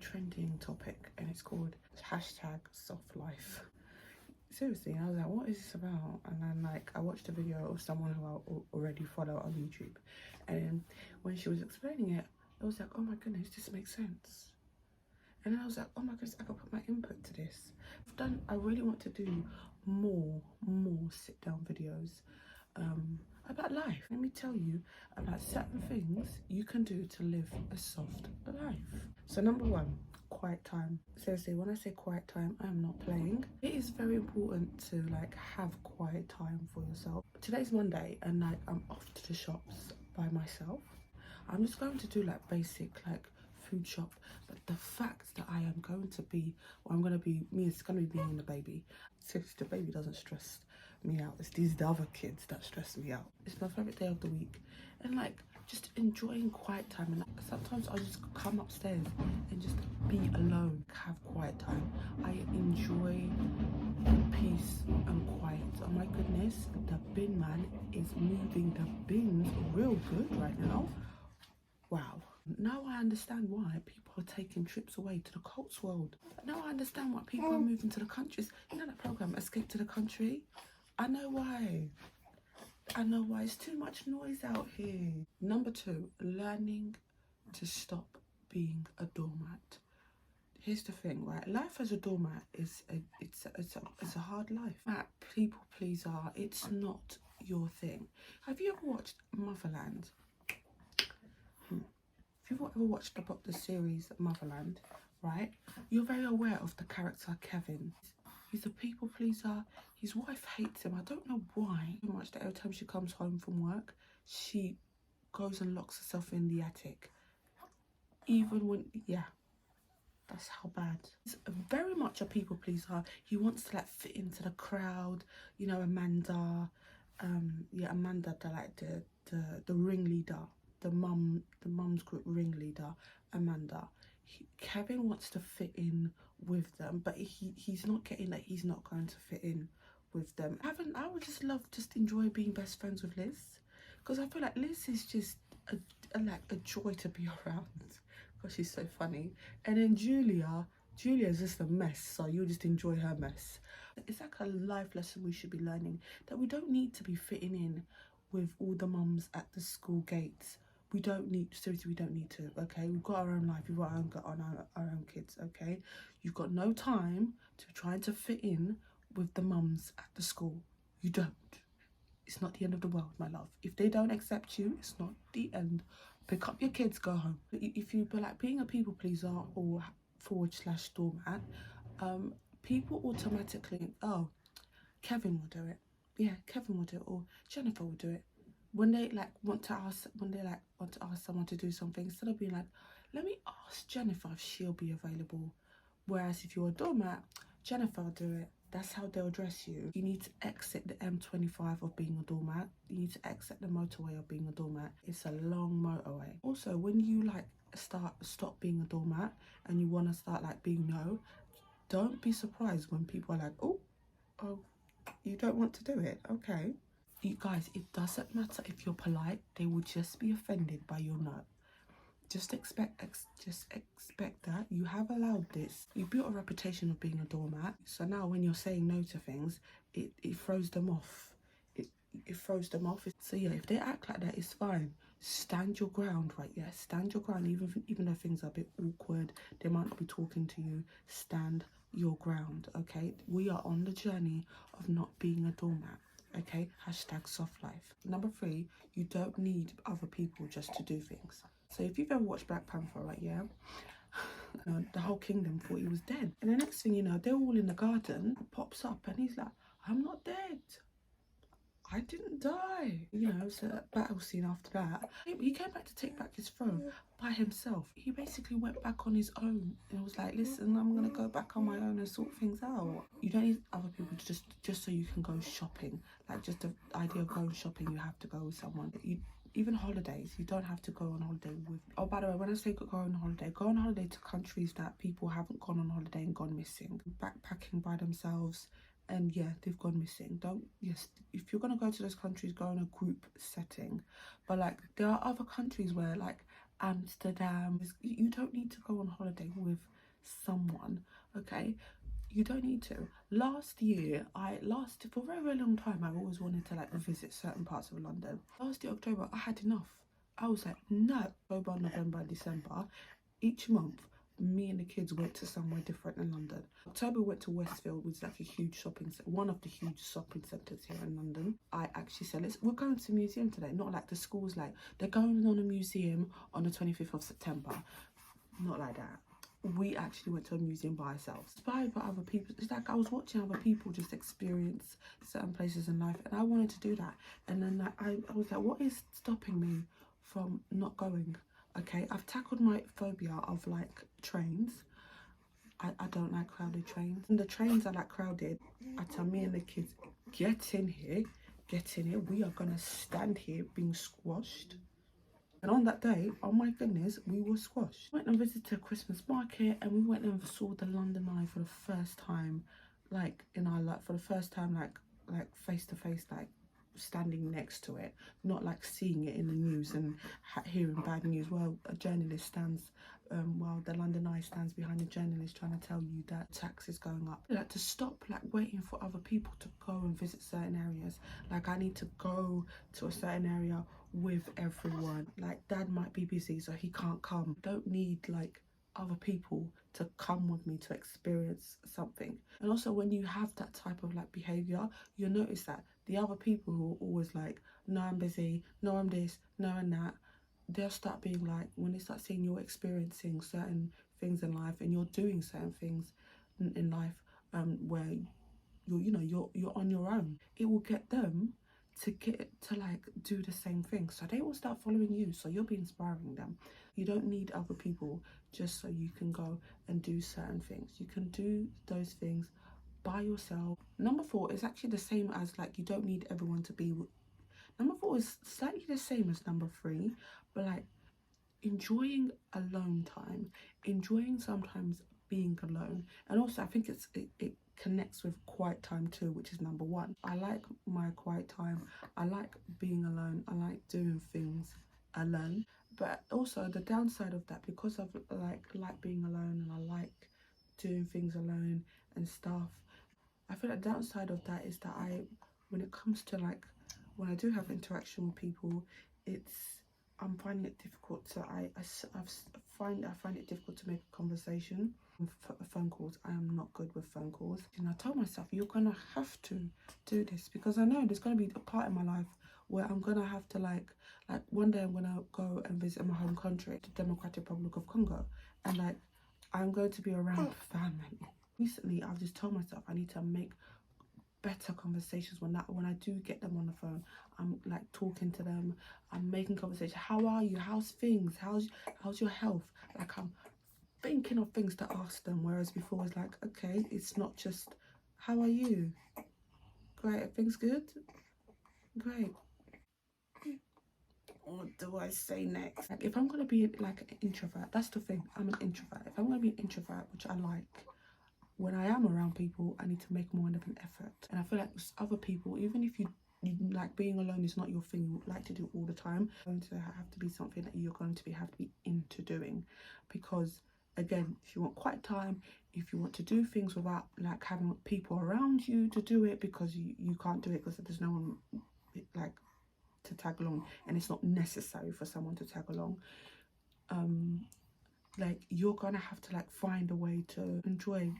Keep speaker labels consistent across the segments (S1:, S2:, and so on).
S1: trending topic, and it's called hashtag soft life. Seriously, I was like, what is this about? And then like I watched a video of someone who I already follow on YouTube, and when she was explaining it, I was like, oh my goodness, this makes sense. And then I was like, oh my goodness, I can put my input to this. I really want to do more sit down videos about life. Let me tell you about certain things you can do to live a soft life. So number one, quiet time. Seriously, when I say quiet time, I am not playing. It is very important to like have quiet time for yourself. Today's Monday and like I'm off to the shops by myself. I'm just going to do like basic like food shop, but the fact that I am going to be, or I'm going to be, it's going to be me and the baby. So if the baby doesn't stress me out, it's the other kids that stress me out. It's my favourite day of the week, and like just enjoying quiet time. And sometimes I just come upstairs and just be alone, have quiet time. I enjoy peace and quiet. Oh my goodness, the bin man is moving the bins real good right now. Wow. Now I understand why people are taking trips away to the Cotswold. Now I understand why people are moving to the countries. You know that program, Escape to the Country? I know why. I know why. It's too much noise out here. Number two, learning to stop being a doormat. Here's the thing, right? Life as a doormat is it's a hard life. That people pleaser, it's not your thing. Have you ever watched Motherland? If you've ever watched the series Motherland, right, you're very aware of the character Kevin. He's a people pleaser. His wife hates him. I don't know why. So much that every time she comes home from work, she goes and locks herself in the attic. Even when, yeah, that's how bad. He's very much a people pleaser. He wants to like fit into the crowd. You know, Amanda, Amanda, the ringleader. The mum's group ringleader, Amanda. Kevin wants to fit in with them, but he's not getting that he's not going to fit in with them. I would just love enjoy being best friends with Liz, because I feel like Liz is just a joy to be around because she's so funny. And then Julia's just a mess, so you'll just enjoy her mess. It's like a life lesson we should be learning, that we don't need to be fitting in with all the mums at the school gates. We don't need, seriously, we don't need to, okay? We've got our own life, we've got our own kids, okay? You've got no time to be trying to fit in with the mums at the school. You don't. It's not the end of the world, my love. If they don't accept you, it's not the end. Pick up your kids, go home. If you, but like being a people pleaser or / doormat, people automatically, oh, Kevin will do it. Yeah, Kevin will do it, or Jennifer will do it. When they want to ask someone to do something, instead of being like, let me ask Jennifer if she'll be available. Whereas if you're a doormat, Jennifer will do it. That's how they'll address you. You need to exit the M25 of being a doormat. You need to exit the motorway of being a doormat. It's a long motorway. Also, when you stop being a doormat and you want to start being no, don't be surprised when people are like, oh, you don't want to do it, okay. You guys, it doesn't matter if you're polite, they will just be offended by your no. Just expect that. You have allowed this. You built a reputation of being a doormat, so now when you're saying no to things, it throws them off. It throws them off. So yeah, if they act like that, it's fine. Stand your ground, right? Yeah, stand your ground. Even though things are a bit awkward, they might not be talking to you. Stand your ground, okay? We are on the journey of not being a doormat. Okay, hashtag soft life. Number three, you don't need other people just to do things. So if you've ever watched Black Panther, right, yeah, the whole kingdom thought he was dead. And the next thing you know, they're all in the garden, pops up and he's like, I'm not dead. I didn't die. You know, so that battle scene after that, he came back to take back his throne by himself. He basically went back on his own and was like, listen, I'm gonna go back on my own and sort things out. You don't need other people to just so you can go shopping. Like, just the idea of going shopping, you have to go with someone. Even holidays, you don't have to go on holiday with. Oh, by the way, when I say go on holiday to countries that people haven't gone on holiday and gone missing, backpacking by themselves. And yeah, they've gone missing. If you're gonna go to those countries, go in a group setting. But there are other countries where Amsterdam. You don't need to go on holiday with someone, okay? You don't need to. Last year, for a very, very long time, I've always wanted to like visit certain parts of London. Last year, October, I had enough. I was like, no. October, November, December, each month, me and the kids went to somewhere different in London. October, we went to Westfield, which is like a huge shopping centre, one of the huge shopping centres here in London. I actually said, we're going to a museum today. Not like the school's like, they're going on a museum on the 25th of September. Not like that. We actually went to a museum by ourselves, inspired by other people. It's like I was watching other people just experience certain places in life, and I wanted to do that. And then like, I was like, what is stopping me from not going? Okay, I've tackled my phobia of like trains. I don't like crowded trains. And the trains are like crowded. I tell me and the kids, get in here. We are gonna stand here being squashed. And on that day, oh my goodness, we were squashed. We went and visited a Christmas market, and we went and saw the London Eye for the first time, like in our life, for the first time, like face to face, like standing next to it, not like seeing it in the news and hearing bad news. Well, a journalist stands, while the London Eye stands behind a journalist trying to tell you that tax is going up. Like to stop like waiting for other people to go and visit certain areas. Like I need to go to a certain area with everyone. Like dad might be busy so he can't come. Don't need like other people to come with me to experience something. And also when you have that type of like behavior, you'll notice that the other people who are always like, no, I'm busy, no, I'm this, no, I'm that, they'll start being like, when they start seeing you're experiencing certain things in life and you're doing certain things in life, where you're on your own, it will get them to like do the same thing, so they will start following you, so you'll be inspiring them. You don't need other people just so you can go and do certain things. You can do those things by yourself. Number 4 is actually the same as like, you don't need everyone to be. Number 4 is slightly the same as number 3, but like enjoying alone time, enjoying sometimes being alone. And also I think it connects with quiet time too, which is number 1. I like my quiet time. I like being alone. I like doing things alone. But also the downside of that, because of like being alone and I like doing things alone and stuff, I feel like the downside of that is that when it comes to like, when I do have interaction with people, I'm finding it difficult to, I find it difficult to make a conversation. Phone calls, I am not good with phone calls. And I told myself, you're gonna have to do this, because I know there's gonna be a part in my life where I'm gonna have to like one day I'm gonna go and visit my home country, the Democratic Republic of Congo, and like I'm going to be around family. Recently, I've just told myself I need to make better conversations when I do get them on the phone. I'm like talking to them, I'm making conversation. How are you? How's things? How's your health? Like I'm thinking of things to ask them, whereas before it's like, okay, it's not just how are you? Great. Are things good? Great. What do I say next? Like if I'm gonna be like an introvert, that's the thing, I'm an introvert. If I'm gonna be an introvert, which I like, when I am around people, I need to make more of an effort. And I feel like with other people, even if you like being alone is not your thing, you like to do all the time, it's going to have to be something that you're going to have to be into doing. Because again, if you want quiet time, if you want to do things without like having people around you to do it, because you can't do it because there's no one like to tag along, and it's not necessary for someone to tag along, like you're gonna have to like find a way to enjoy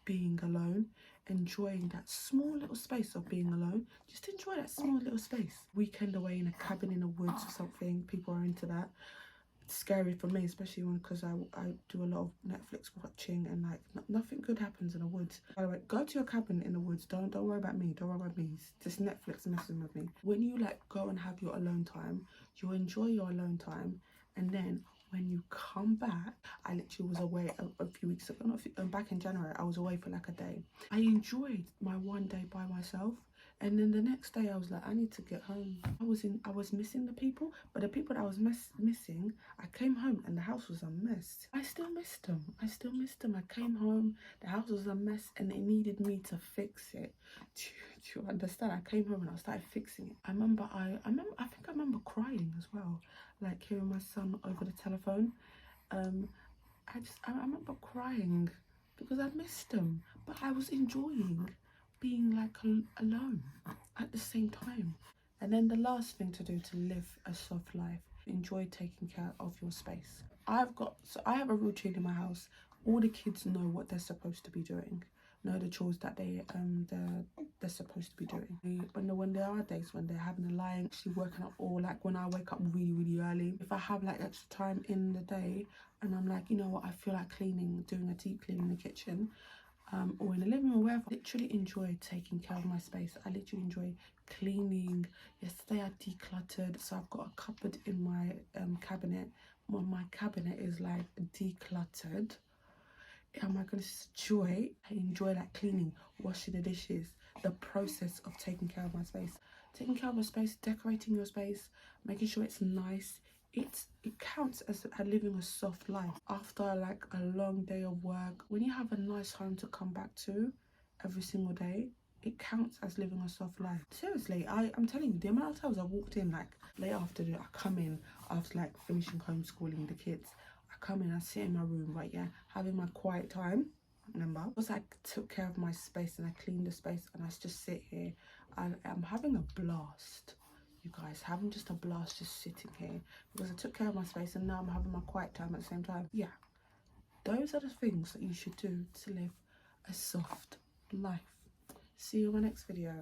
S1: being alone, enjoying that small little space of being alone. Just enjoy that small little space. Weekend away in a cabin in the woods or something, people are into that. It's scary for me, especially because I do a lot of Netflix watching, and like nothing good happens in the woods. By the way, go to your cabin in the woods. Don't worry about me. Don't worry about me. It's just Netflix messing with me. When you like go and have your alone time, you enjoy your alone time, and then when you come back, I literally was away a few weeks ago, back in January, I was away for like a day. I enjoyed my one day by myself, And then the next day I was like, I need to get home. I was missing the people, but the people that I was missing, I came home and the house was a mess. I still missed them. I still missed them. I came home, the house was a mess and it needed me to fix it. Do you understand? I came home and I started fixing it. I think I remember crying as well, like hearing my son over the telephone. I remember crying because I missed him, but I was enjoying being like alone at the same time. And then the last thing to do to live a soft life, enjoy taking care of your space. I have a routine in my house. All the kids know what they're supposed to be doing, know the chores that they're supposed to be doing. When there are days when they're having a lie, actually working up, or like when I wake up really early, if I have like extra time in the day and I'm like, you know what, I feel like cleaning, doing a deep clean in the kitchen, or in the living room, wherever. I literally enjoy taking care of my space. I literally enjoy cleaning. Yesterday I decluttered, so I've got a cupboard in my cabinet. When my cabinet is like decluttered, am I going to enjoy like cleaning, washing the dishes, the process of taking care of my space. Taking care of your space, decorating your space, making sure it's nice. It counts as living a soft life. After like a long day of work, when you have a nice home to come back to every single day, it counts as living a soft life. Seriously, I'm telling you, the amount of times I walked in like late afternoon, I come in after like finishing homeschooling the kids. I come in, I sit in my room, right, yeah, having my quiet time. Remember, because I took care of my space and I cleaned the space and I just sit here. I'm having a blast, you guys, having just a blast just sitting here because I took care of my space and now I'm having my quiet time at the same time. Yeah, those are the things that you should do to live a soft life. See you in my next video.